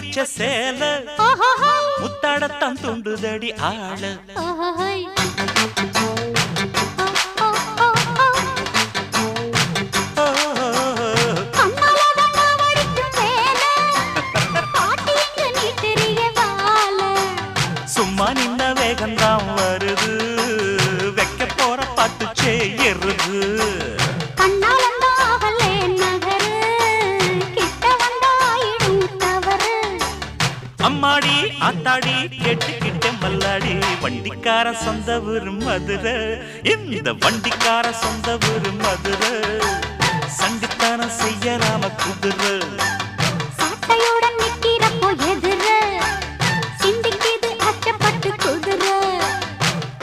வச்ச சேல முத்தாடத்தான் துண்டுதடி ஆள சும்மா நின்ன வேகந்தான் வருது வைக்க போற பாட்டு செய்யறது அம்மாடி ஆத்தாடி கேட்டுக்கிட்டே மல்லாடி வண்டிக்கார சொந்த ஊர் மதுரை இந்த வண்டிக்கார சொந்த ஊர் மதுரை சண்டித்தானம் செய்யறாம குதிரை